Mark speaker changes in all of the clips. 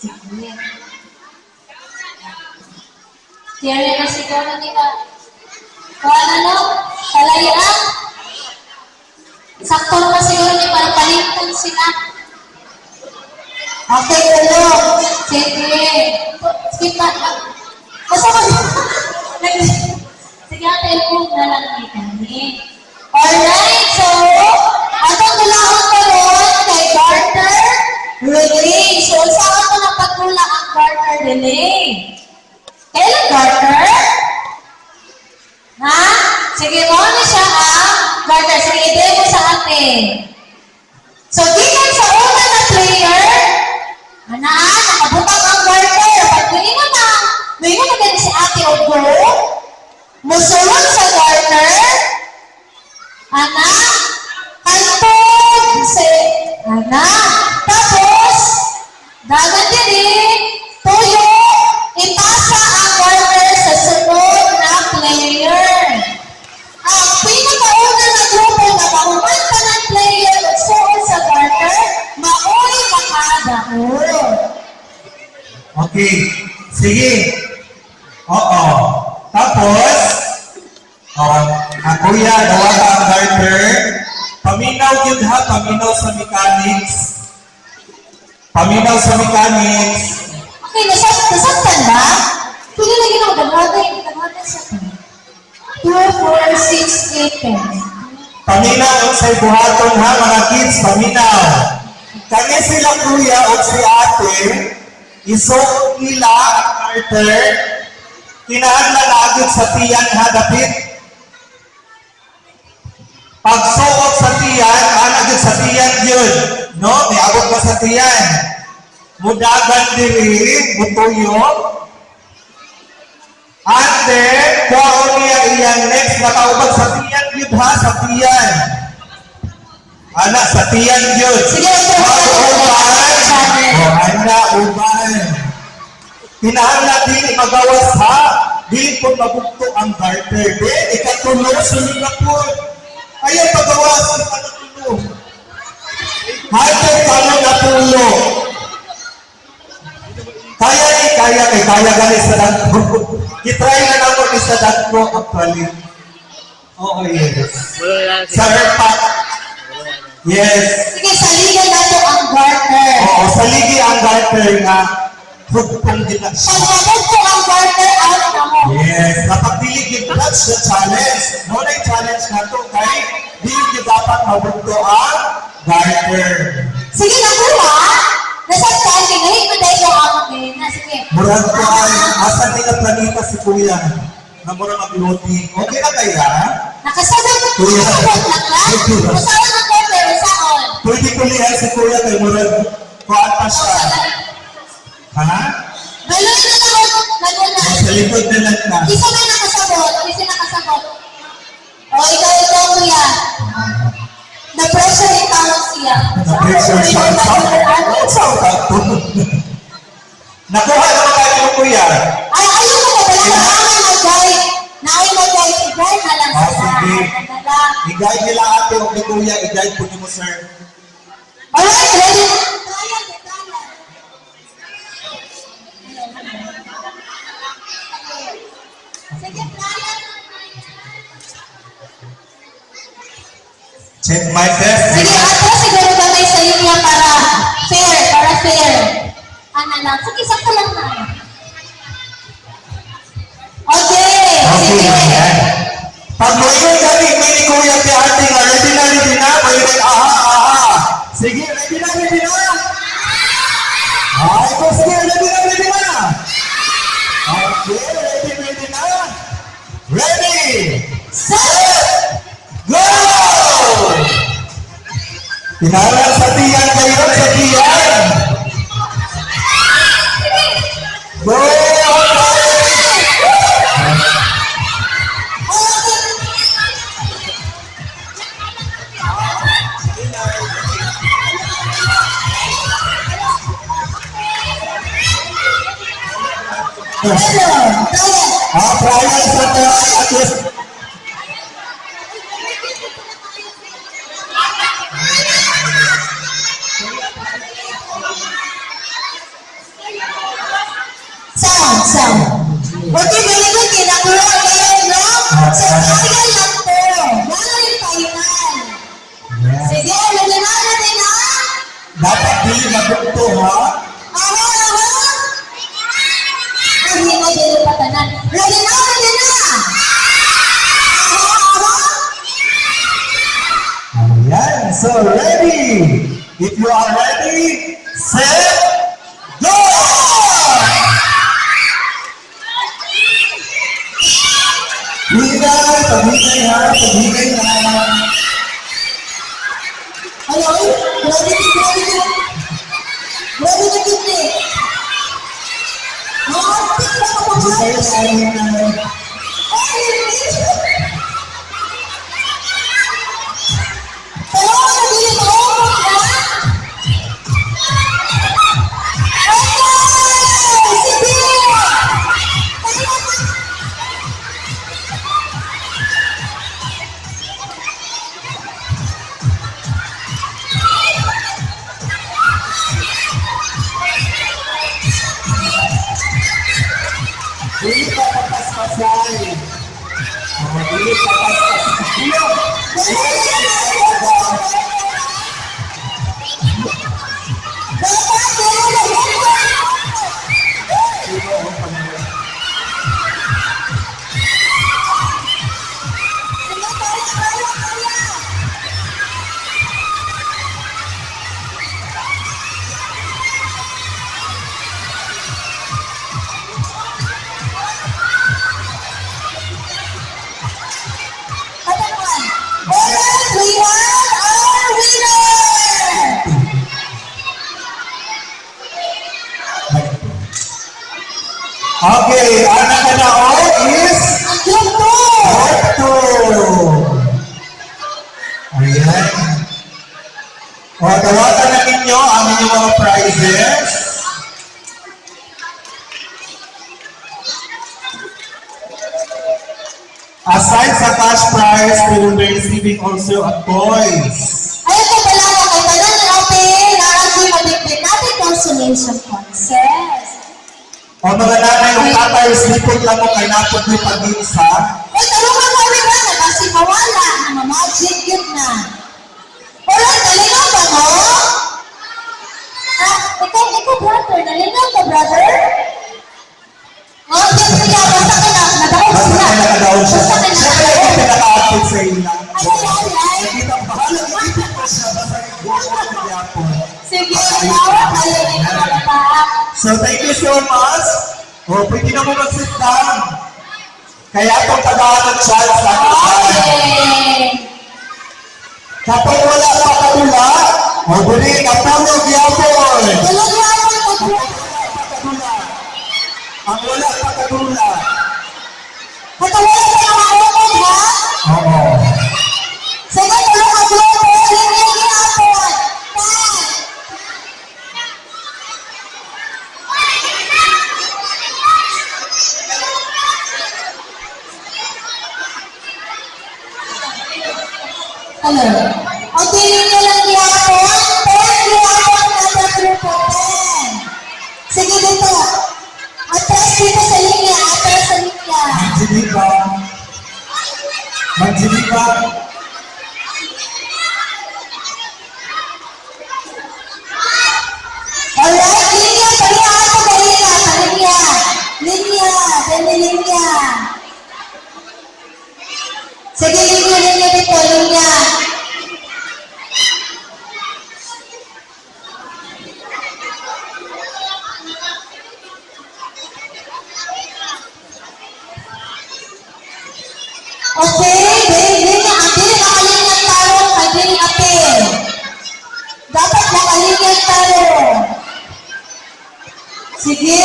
Speaker 1: Sige. Kaya na siguro nila. Kung ano, kalayaan. Sakto na siguro ni para palitan sila. Okay, tulog. Sige. Skip na. Basta ko. Sige, telephone na lang ni kami. Alright, so, atong tulaan ko ron kay Garter Relay. So, saan ko napagtula ang Garter Relay? Kailan Garter? Ha? Sige, mo na siya Garter, sige, i-demo sa atin. So, gikan sa una na player, nakabutang ang Garter. Pag hindi mo na din si Ate Ogo, musulod sa Garter, kantog, tapos, dagat din, tuyo, ipasa ang Garter sa sunod na player. Ang pinakauna na grupo na mahuman pa ng player at suot sa Garter, maoy makadahon.
Speaker 2: Okay. Sige. Oo. Tapos, kuya, nawala ang Garter. Paminaw yun ha, paminaw sa mechanics. Paminaw sa mechanics.
Speaker 1: Okay, nasaktan ba? Pili lagi na daghatay sa 2, 4, 6, 8, 10.
Speaker 2: Paminaw o sa'y buhaton ha, mga kids, paminaw. Kani sila kuya o si ate, isok nila ang Garter, kinahanglan na agad sa tiyan ha, dapit. Pagsuot sa tiyan, agad sa tiyan yun. No? May abot pa sa tiyan. Mudagan diri, butuyo. And then, kuwaon niya iyang next na kaubag sa tiyan yun ha, sa tiyan. Anak, sa tiyan yun.
Speaker 1: Sige, ito.
Speaker 2: Uban. Kinahanglan din magawas ha. Dili po mabukto ang Garter. Ikatulong sa Singapore. Ayaw pagawas ang panatulong. Garter kano natulong. Kaya galis sa dagpo. Kitry na naman ni sa dagpo actually. Oo, yes. Sa Herpat. Yes.
Speaker 1: Sige, saligan nato ang Garter.
Speaker 2: Oo, saligi ang Garter nga hugpong din ang siya.
Speaker 1: Pagkabot ko ang Garter out na mo.
Speaker 2: Yes, napagdilig yung blood sa challenge. Muna yung challenge na to kay dilig yung dapat mabugto ang Garter.
Speaker 1: Sige na po nasaktan, kinahit mo dahil yung ako din. Sige.
Speaker 2: Murag ko ay asan nila planeta si Kuya na mura mag-loading. Okay na kaya?
Speaker 1: Nakasagot
Speaker 2: Kuya.
Speaker 1: lang. Usawan ng Garter, usawan.
Speaker 2: Pwede ko lihan si Kuya kay murag kuhaan pa siya. Ha?
Speaker 1: Baloy na naman. Laguna.
Speaker 2: Sa likod na lang na.
Speaker 1: Isa may nakasagot. Isa nakasagot. O, ikaw, kuya. Na-pressure yung tawag siya.
Speaker 2: Na-pressure siya. Ano sa ito? Nakuha naman kayo mo, Kuya.
Speaker 1: Ay, ayun mo na pala. Naay mag-guide. I-guide na lang sila.
Speaker 2: Sige. I-guide nila ate o ni Kuya. I-guide po ni mo, sir.
Speaker 1: Alright, ready?
Speaker 2: Check my test.
Speaker 1: Sige, ato siguro kami sa inyo para fair. Ano lang. Sige, sakto lang na. Okay. Sige.
Speaker 2: Pag mayroon kami, may ni Kuya si ate nga, ready na. Mayroon, aha. Sige, ready na. Ay, sige, ready na. Okay, ready na. Ready,
Speaker 1: Set.
Speaker 2: go! Pinahalan sa tiyan kayo sa tiyan. Go! Trial sa tiyan. pinagpunto, ha?
Speaker 1: Aha, aha. Ay, hindi na din pa tanan. Ready na, ready na. Aha, aha.
Speaker 2: Ayan, so ready. If you are ready, set, go! Hingay, paghingay ha, paghingay ha.
Speaker 1: Hello? Ready to ready to. Ready to give me. Tik na ako ba?
Speaker 2: Hingay sa hingay.
Speaker 1: Pero ano din ito? Okay! Sige!
Speaker 2: Dili ka papaspasan. Dili ka papaspasan. Okay, ang nakanaon is Otto. Ayan. O, tawagan na ninyo ang inyong mga prizes. Aside sa cash prize, we will be receiving also a toys.
Speaker 1: Ayun ko pala ko kay tanan natin na ang mabigyan natin consolation contest.
Speaker 2: O mga nanay, yung tatay, slipod lang mo kay napod ni pag-insa.
Speaker 1: Uy, tulungan mo rin na, kasi mawala, na magic yun na. Alright, nalinaw ba mo? Ikaw brother, nalinaw ka brother? Oh, yes, siya, basta ka na, nadahog
Speaker 2: Basta
Speaker 1: sila.
Speaker 2: kayo nakadaon siya.
Speaker 1: Basta ka na
Speaker 2: Siya kaya yung pinaka-outfit sa ila.
Speaker 1: Ay, ay, ay.
Speaker 2: Nakita ang bahala, nakita ko siya. Basta yung sa yapon.
Speaker 1: Sige, tawa kayo rin mga
Speaker 2: So, thank you so much. O, pwede na mo mag-sit down. Kaya itong tagaan ng chance na
Speaker 1: Okay.
Speaker 2: kapag wala pa kadula, o buli, kapulog yapon.
Speaker 1: Tulog na ako, tulog.
Speaker 2: Ang wala pa kadula.
Speaker 1: Patawala ka na makulog, ha?
Speaker 2: Oo.
Speaker 1: Sige, tulog ako, hindi ginapon. Tan. Hello. Okay, yun lang ginapon. 10 ginapon na sa grupo 10. Sige dito. Atras dito sa linya, atras sa linya.
Speaker 2: Manjilika. Manjilika.
Speaker 1: Alright, linya, pali ako sa linya, sa linya. Linya, dali linya. Sige, linya dito, linya. Okay, linya, dili nakalinyang taro, dili apil. Dapat nakalinyang taro. Sige.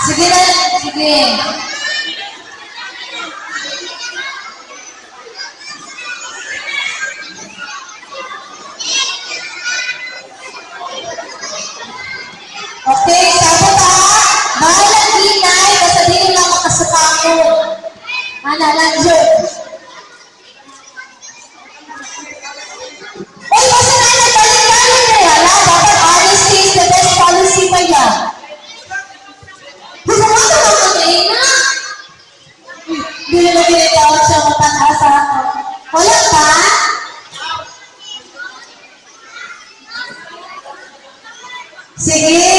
Speaker 1: Sige na, sige. Okay, sabot ha. Bahalang ginay, basta di lang makasuka ko. Ana lang yun. Uy, basta na nagbaling-baling na yan, ha? Dapat honesty is the best policy pa yan. Gusto mo ito mga na? Hindi na ginitawag siya matataas ako. Wala pa? Sige.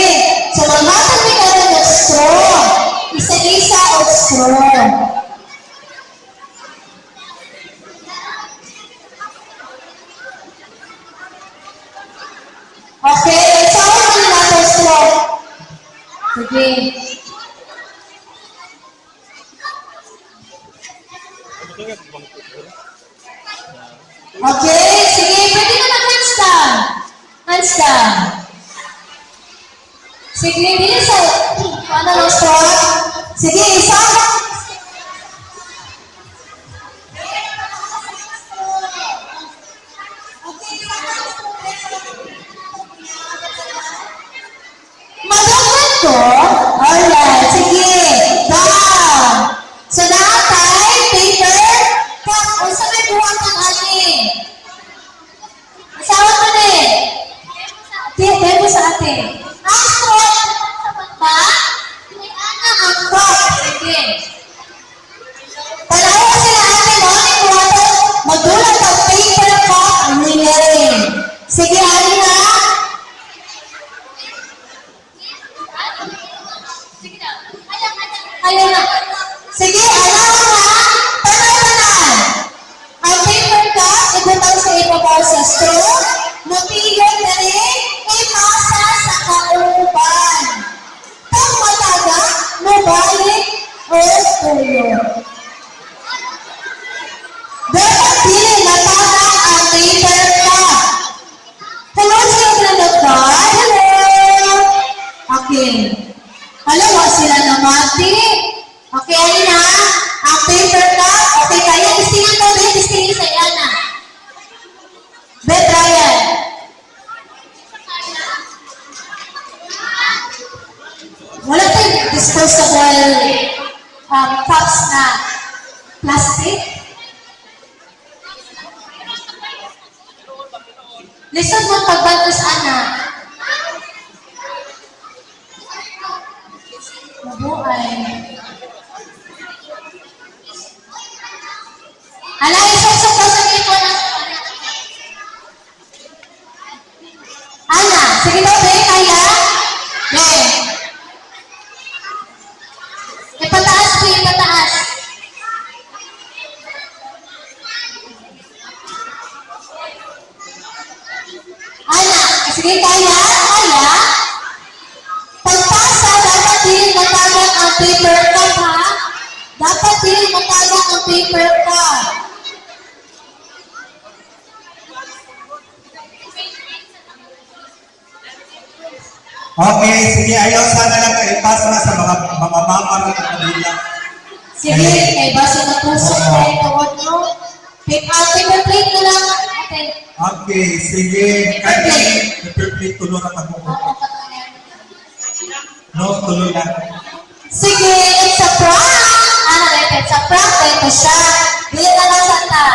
Speaker 1: So, magmatag ni ka ng straw. Isa-isa o straw. Okay, saan mo nila ito straw? Sige. Okay, sige, pwede na mag-handstand. Handstand. Sige, dili sa, ano lang straw? Sige, isa. Madugod ko? Alright, sige. Down. So, nakatay, paper, cup. O, sa may buwan ng ate. Asawa ko na eh. Demo sa ate. Ang straw, sa banda, may ana ang cup. Sige. Tanawa sila ate, morning water, magulat ang paper cup, relay. Sige, ali na. Ayaw na. Sige, alaw na. Tanaw-tanan. Ang paper cup, ibutang sa ibabaw sa straw, mapigil na rin, ipasa sa kauban. Pag mataga, mabalik o tuyo. Dapat dili mataga ang paper cup. Hello, children of God. Hello. Okay. Hello, wag sila namati. Okay, ayun na. Ang paper cup. Okay, kaya istingan ko din. Istingin sa yan na. Bet, Ryan. Wala tayong disposable cups na plastic. Listen mo pagbantos, Ana. Mabuhay. Ala, isok-sok daw sa ipon ng Ana, sige daw, be, kaya? Be. Ipataas, be, ipataas. Ana, sige, kaya? Kaya? Pagpasa, dapat din matagal ang paper cup, ha? Dapat din matagal ang paper cup.
Speaker 2: Okay, sige, ayaw sana lang ipasa na sa mga mama ng kanila.
Speaker 1: Sige, may basa na puso
Speaker 2: Oo.
Speaker 1: kayo tawag nyo. Paper plate na lang. Okay.
Speaker 2: Okay, sige. Kaya, perfect tulo na ako.
Speaker 1: Oo, patayan.
Speaker 2: No, tulo na.
Speaker 1: Sige, it's a prank! Ano, it's a prank. Ito siya. Bili na lang sa ta.